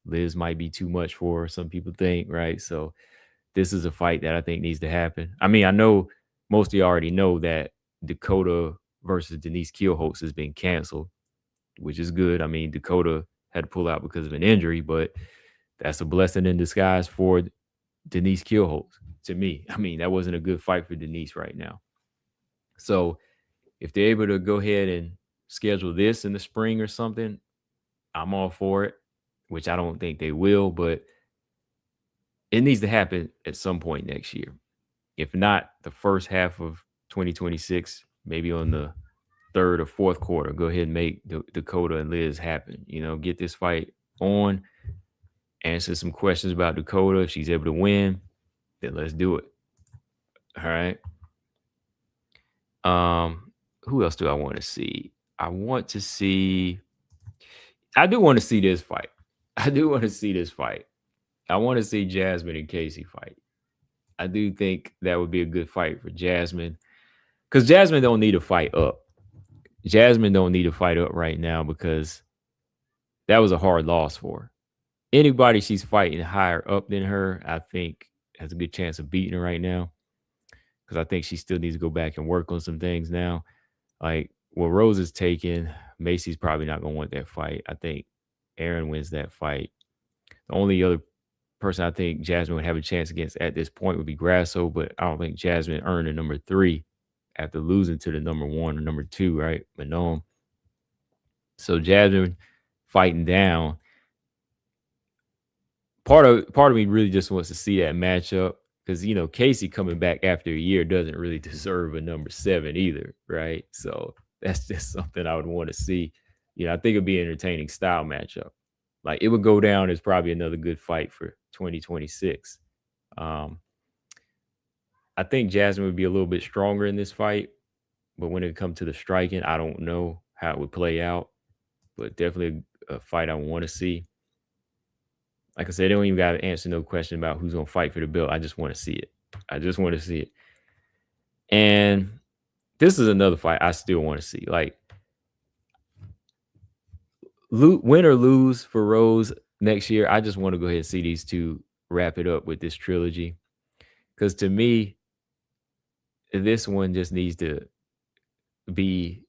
S1: Liz might be too much for her, some people think, right? So this is a fight that I think needs to happen. I mean, I know most of you already know that Dakota versus Denise Kielholtz has been canceled, which is good. I mean, Dakota had to pull out because of an injury, but that's a blessing in disguise for Denise Kielholtz to me. I mean, that wasn't a good fight for Denise right now. So if they're able to go ahead and schedule this in the spring or something, I'm all for it, which I don't think they will, but it needs to happen at some point next year. If not the first half of 2026, maybe on the third or fourth quarter, go ahead and make Dakota and Liz happen. Get this fight on, answer some questions about Dakota. If she's able to win, then let's do it. All right. Who else do I want to see? I do want to see this fight. I want to see Jasmine and Casey fight. I do think that would be a good fight for Jasmine, because Jasmine don't need to fight up. Jasmine don't need to fight up right now because that was a hard loss for her. Anybody she's fighting higher up than her, I think, has a good chance of beating her right now. Because I think she still needs to go back and work on some things now. Like what Rose is taking, Macy's probably not gonna want that fight. I think Aaron wins that fight. The only other person I think Jasmine would have a chance against at this point would be Grasso, but I don't think Jasmine earned a number 3 after losing to the number 1 or number 2, right? Manon. So Jasmine fighting down. Part of me really just wants to see that matchup because Casey coming back after a year doesn't really deserve a number 7 either, right? So that's just something I would want to see. I think it'd be an entertaining style matchup. Like it would go down as probably another good fight for 2026. I think Jasmine would be a little bit stronger in this fight, but when it comes to the striking, I don't know how it would play out. But definitely a fight I want to see. Like I said, they don't even got to answer no question about who's going to fight for the belt. I just want to see it. I just want to see it. And this is another fight I still want to see. Like, win or lose for Rose next year, I just want to go ahead and see these two wrap it up with this trilogy. Because to me, this one just needs to be.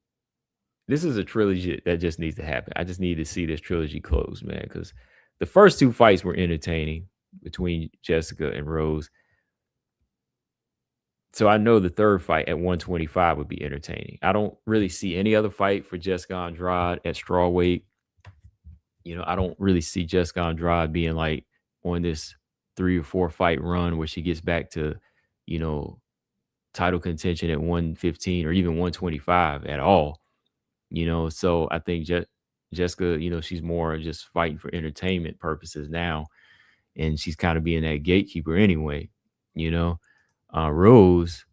S1: This is a trilogy that just needs to happen. I just need to see this trilogy close, man. Because the first 2 fights were entertaining between Jessica and Rose. So I know the third fight at 125 would be entertaining. I don't really see any other fight for Jessica Andrade at strawweight. I don't really see Jessica Andrade being like on this 3 or 4 fight run where she gets back to, title contention at 115 or even 125 at all. So I think Jessica, she's more just fighting for entertainment purposes now. And she's kind of being that gatekeeper anyway, Rose,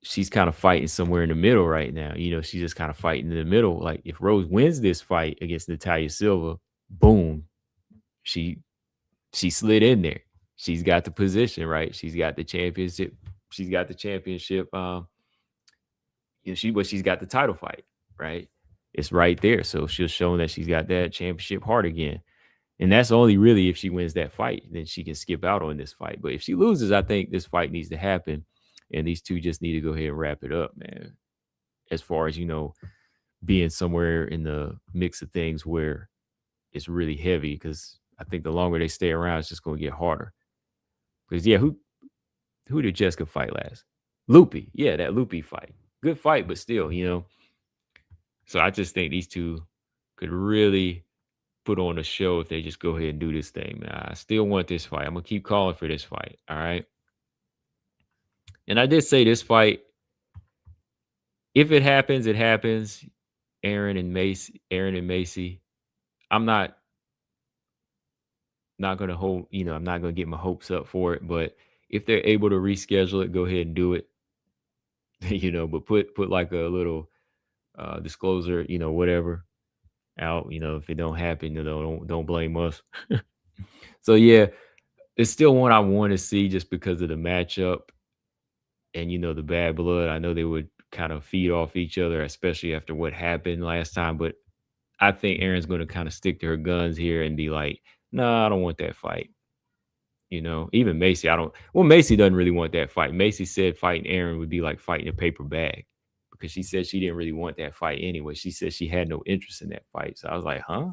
S1: she's kind of fighting somewhere in the middle right now. She's just kind of fighting in the middle. Like if Rose wins this fight against Natalia Silva, boom, she slid in there. She's got the position, right? She's got the championship. She's got the championship. She's got the title fight, right? It's right there. So she's showing that she's got that championship heart again. And that's only really if she wins that fight, then she can skip out on this fight. But if she loses, I think this fight needs to happen. And these two just need to go ahead and wrap it up, man. As far as, being somewhere in the mix of things where it's really heavy, because I think the longer they stay around, it's just going to get harder. Because, yeah, who did Jessica fight last? Loopy. Yeah, that Loopy fight. Good fight, but still, So I just think these two could really put on a show if they just go ahead and do this thing, man. I still want this fight. I'm going to keep calling for this fight, all right? And I did say this fight, if it happens, it happens. Aaron and Macy. I'm not going to hold, I'm not going to get my hopes up for it. But if they're able to reschedule it, go ahead and do it. But put like a little disclosure, whatever out. If it don't happen, don't blame us. So yeah, it's still one I want to see just because of the matchup and the bad blood. I know they would kind of feed off each other, especially after what happened last time. But I think Aaron's going to kind of stick to her guns here and be like, "No, I don't want that fight." Even Macy, Macy doesn't really want that fight. Macy said fighting Aaron would be like fighting a paper bag because she said she didn't really want that fight anyway. She said she had no interest in that fight. So I was like, huh?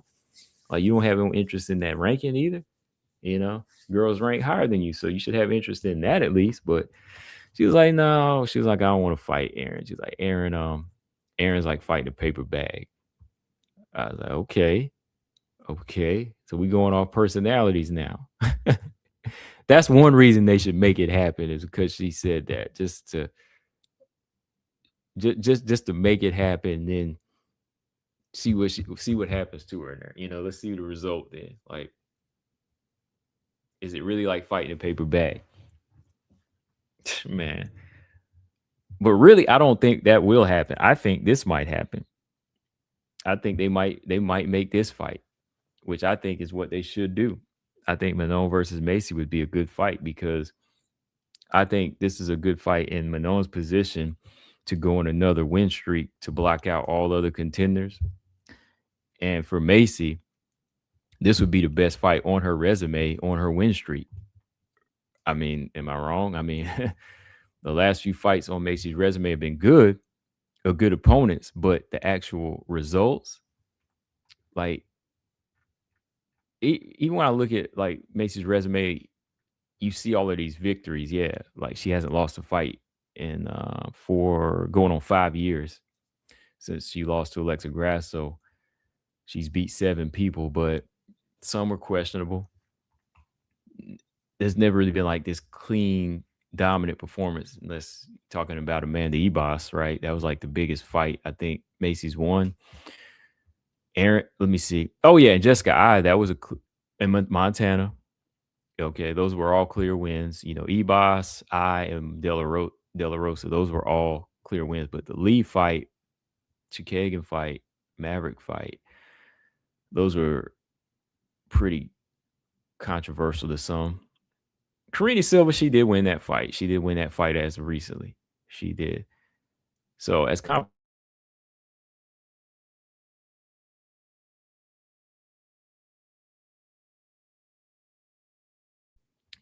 S1: Like, you don't have no interest in that ranking either? Girls rank higher than you, so you should have interest in that at least. But she was like, no. She was like, I don't want to fight Aaron. She's like, Aaron's like fighting a paper bag. I was like, okay. So we going off personalities now. That's one reason they should make it happen is because she said that just to make it happen, and then see what happens to her in there. Let's see the result then. Like, is it really like fighting a paper bag? Man. But really, I don't think that will happen. I think this might happen. I think they might make this fight, which I think is what they should do. I think Manon versus Macy would be a good fight because I think this is a good fight in Manon's position to go on another win streak to block out all other contenders. And for Macy, this would be the best fight on her resume on her win streak. I mean, am I wrong? I mean, the last few fights on Macy's resume have been good, or good opponents, but the actual results, like even when I look at like Macy's resume, you see all of these victories. Yeah, like she hasn't lost a fight in for going on 5 years since she lost to Alexa Grasso. She's beat 7 people, but some were questionable. There's never really been like this clean, dominant performance, unless talking about Amanda Ebos, right? That was like the biggest fight I think Macy's won. Aaron, let me see. Oh yeah, and Jessica I, that was in Montana. Okay, those were all clear wins. You know, Ebos, I, and De La Rosa, those were all clear wins. But the Lee fight, Chikagan fight, Maverick fight, those were pretty controversial to some. Karina Silva, she did win that fight. She did win that fight as of recently. She did. So as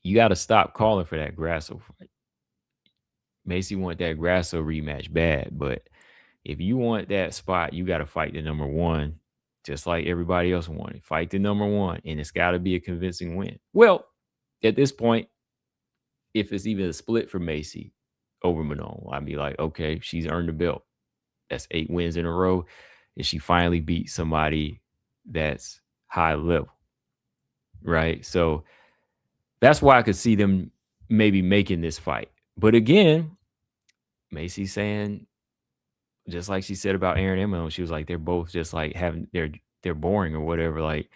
S1: you got to stop calling for that Grasso fight. Macy want that Grasso rematch bad, but if you want that spot, you got to fight the number one, just like everybody else wanted. Fight the number one, and it's got to be a convincing win. Well, at this point, if it's even a split for Macy over Manon, I'd be like, okay, she's earned the belt. That's 8 wins in a row, and she finally beat somebody that's high level, right? So that's why I could see them maybe making this fight. But again, Macy's saying, just like she said about Aaron and Manon, she was like, they're both just like they're boring or whatever. Like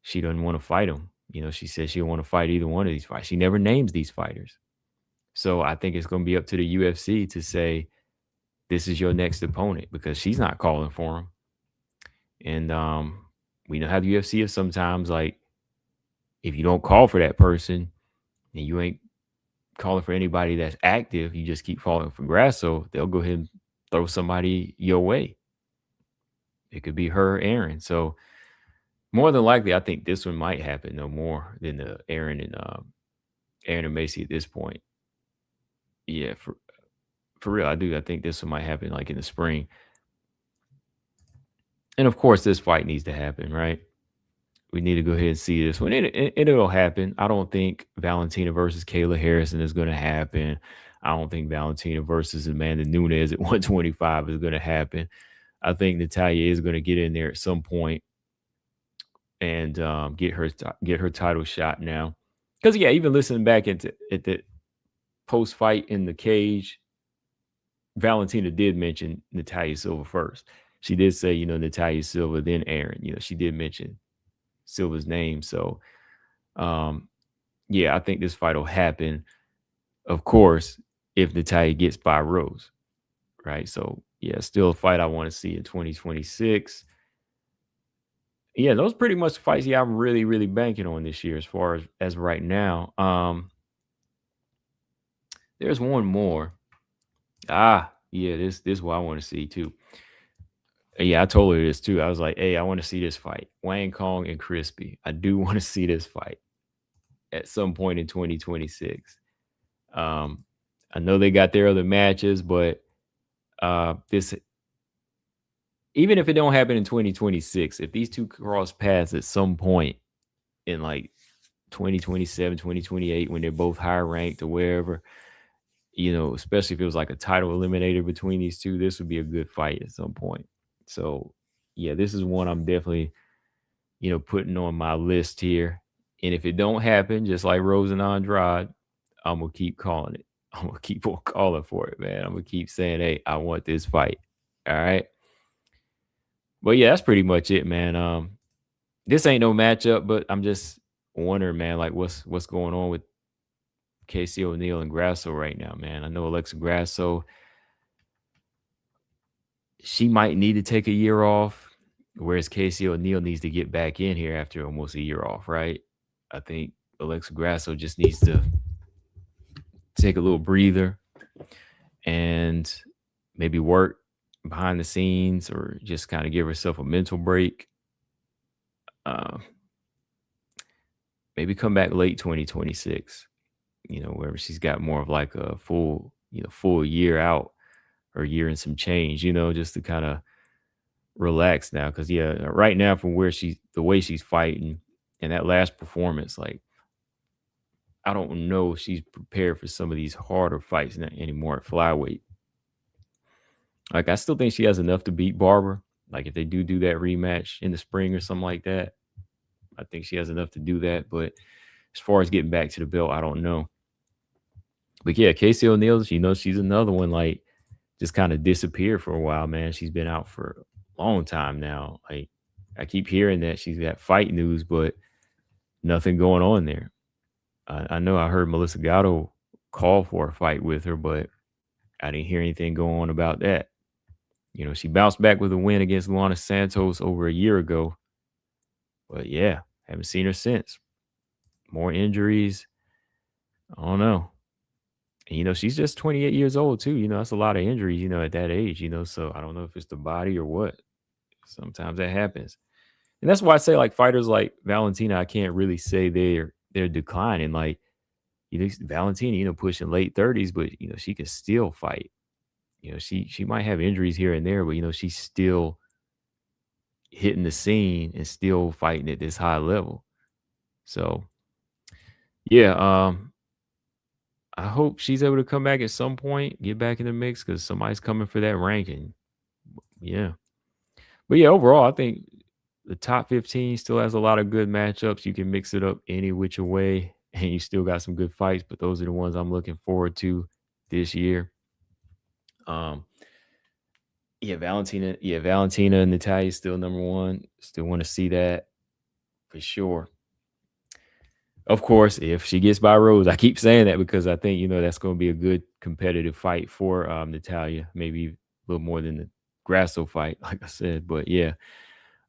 S1: she doesn't want to fight them. You know, she said she don't want to fight either one of these fights. She never names these fighters. So I think it's going to be up to the UFC to say, this is your next opponent, because she's not calling for him. And we know how the UFC is sometimes. Like, if you don't call for that person and you ain't calling for anybody that's active, you just keep falling for Grasso, they'll go ahead and throw somebody your way. It could be her or Aaron. So more than likely, I think this one might happen no more than the Aaron and Macy at this point. Yeah, for real, I do. I think this one might happen like in the spring. And of course, this fight needs to happen, right? We need to go ahead and see this one. It'll happen. I don't think Valentina versus Kayla Harrison is going to happen. I don't think Valentina versus Amanda Nunes at 125 is going to happen. I think Natalia is going to get in there at some point and get her title shot now. Because yeah, even listening back at the post fight in the cage, Valentina did mention Natalia Silva first. She did say, you know, Natalia Silva, then Aaron. You know, she did mention Silva's name. So, yeah, I think this fight will happen. Of course, if Natalia gets by Rose, right? So, yeah, still a fight I want to see in 2026. Yeah, those pretty much fights. Yeah, I'm really, really banking on this year as far as right now. There's one more. Yeah, this is what I want to see too. Yeah, I told her this too. I was like, hey, I want to see this fight. Wang Kong and Crispy. I do want to see this fight at some point in 2026. I know they got their other matches, but this, even if it don't happen in 2026, if these two cross paths at some point in like 2027, 2028, when they're both higher ranked or wherever, you know, especially if it was like a title eliminator between these two, this would be a good fight at some point. So yeah, this is one I'm definitely, you know, putting on my list here. And if it don't happen, just like Rose and Andrade, I'm gonna keep calling it. I'm gonna keep on calling for it, man. I'm gonna keep saying, hey, I want this fight. All right. But yeah, that's pretty much it, man. This ain't no matchup, but I'm just wondering, man, like what's going on with Casey O'Neill and Grasso right now, man. I know Alexa Grasso, she might need to take a year off, whereas Casey O'Neill needs to get back in here after almost a year off, right? I think Alexa Grasso just needs to take a little breather and maybe work behind the scenes or just kind of give herself a mental break. Uh, maybe come back late 2026, where she's got more of like a full year out or year and some change, just to kind of relax now. Cause yeah, right now from the way she's fighting and that last performance, like I don't know if she's prepared for some of these harder fights anymore at flyweight. Like I still think she has enough to beat Barber. Like if they do that rematch in the spring or something like that, I think she has enough to do that. But as far as getting back to the belt, I don't know. But yeah, Casey O'Neal, she's another one like just kind of disappeared for a while, man. She's been out for a long time now. Like I keep hearing that she's got fight news, but nothing going on there. I know I heard Melissa Gatto call for a fight with her, but I didn't hear anything go on about that. She bounced back with a win against Luana Santos over a year ago. But yeah, haven't seen her since. More injuries. I don't know. And, she's just 28 years old too. That's a lot of injuries, at that age, so I don't know if it's the body or what. Sometimes that happens. And that's why I say like fighters like Valentina, I can't really say they're declining. Like, Valentina, pushing late 30s, but she can still fight. She might have injuries here and there, but she's still hitting the scene and still fighting at this high level. So yeah, I hope she's able to come back at some point, get back in the mix because somebody's coming for that ranking. Yeah. But yeah, overall, I think the top 15 still has a lot of good matchups. You can mix it up any which way, and you still got some good fights, but those are the ones I'm looking forward to this year. Um, Valentina and Natalia is still number one. Still want to see that for sure. Of course, if she gets by Rose, I keep saying that because I think that's going to be a good competitive fight for Natalia, maybe a little more than the Grasso fight, like I said. But yeah,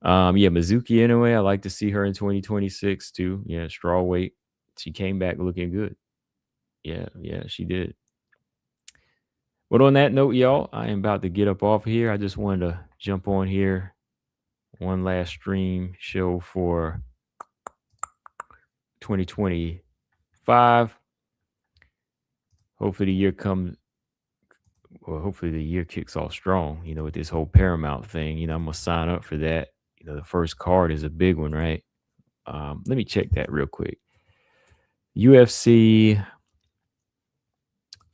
S1: Mizuki Inoue, I like to see her in 2026 too. Yeah, strawweight, she came back looking good. Yeah, she did. But on that note, y'all, I am about to get up off here. I just wanted to jump on here. One last stream show for 2025. Hopefully the year kicks off strong, with this whole Paramount thing. I'm gonna sign up for that. The first card is a big one, right? Let me check that real quick. UFC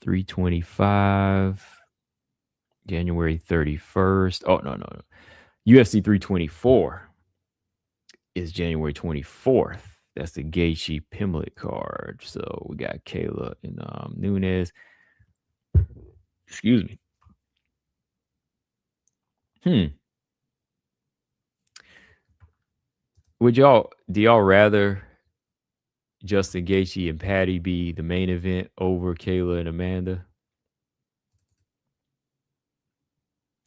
S1: 325, January 31st. Oh, no. UFC 324 is January 24th. That's the Gaethje Pimlet card. So we got Kayla and Nunes. Excuse me. Do y'all rather Justin Gaethje and Patty be the main event over Kayla and Amanda?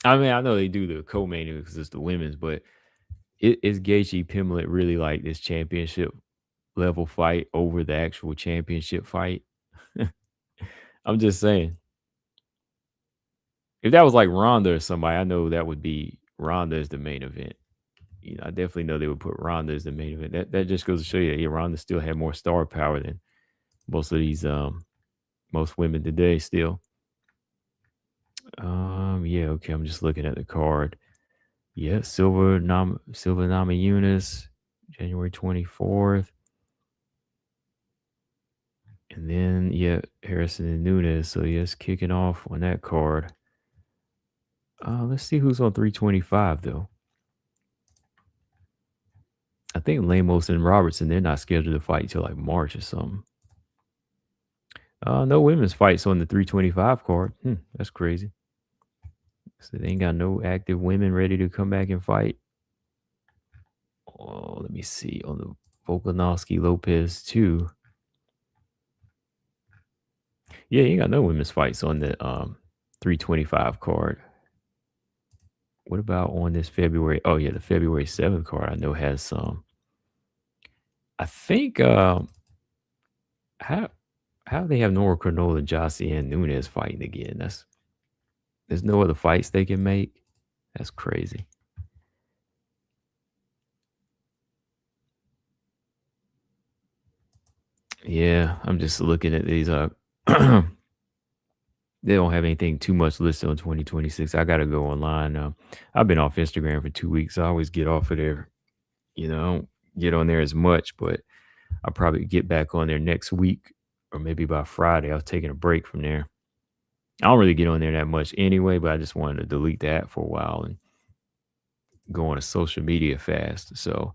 S1: I mean, I know they do the co-main event because it's the women's, but is Gaethje Pimlet really like this championship level fight over the actual championship fight? I'm just saying. If that was like Ronda or somebody, I know that would be Ronda as the main event. I definitely know they would put Ronda as the main event. That just goes to show you that Ronda still had more star power than most of these most women today still. Okay, I'm just looking at the card. Yeah, Silva Namajunas, January 24th. And then Harrison and Nunes. So yes, kicking off on that card. Let's see who's on 325 though. I think Lemos and Robertson, they're not scheduled to fight till like March or something. No women's fights on the 325 card. That's crazy. So they ain't got no active women ready to come back and fight. Oh, let me see. On the Volkanovski Lopez too. Yeah, you ain't got no women's fights on the 325 card. What about on this February? Oh yeah, the February 7th card I know has some. I think how they have Nora Cronola, Jossie and Nunes fighting again. There's no other fights they can make. That's crazy. Yeah, I'm just looking at these. They don't have anything too much listed on 2026. I gotta go online. I've been off Instagram for 2 weeks. I always get off of there. I don't get on there as much, but I'll probably get back on there next week or maybe by Friday. I was taking a break from there. I don't really get on there that much anyway, but I just wanted to delete that for a while and go on a social media fast. So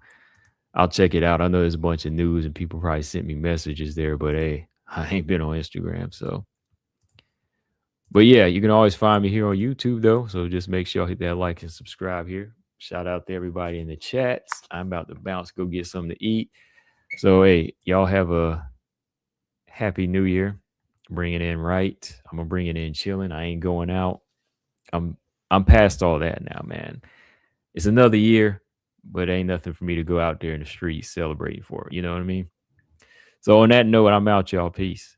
S1: I'll check it out. I know there's a bunch of news and people probably sent me messages there, but hey, I ain't been on Instagram. So, but yeah, you can always find me here on YouTube though. So just make sure y'all hit that like and subscribe here. Shout out to everybody in the chats. I'm about to bounce, go get something to eat. So, hey, y'all have a happy new year. Bring it in right. I'm gonna bring it in chilling. I ain't going out. I'm I'm past all that now, man. It's another year, but ain't nothing for me to go out there in the streets celebrating for. You know what I mean? So on that note, I'm out, y'all. Peace.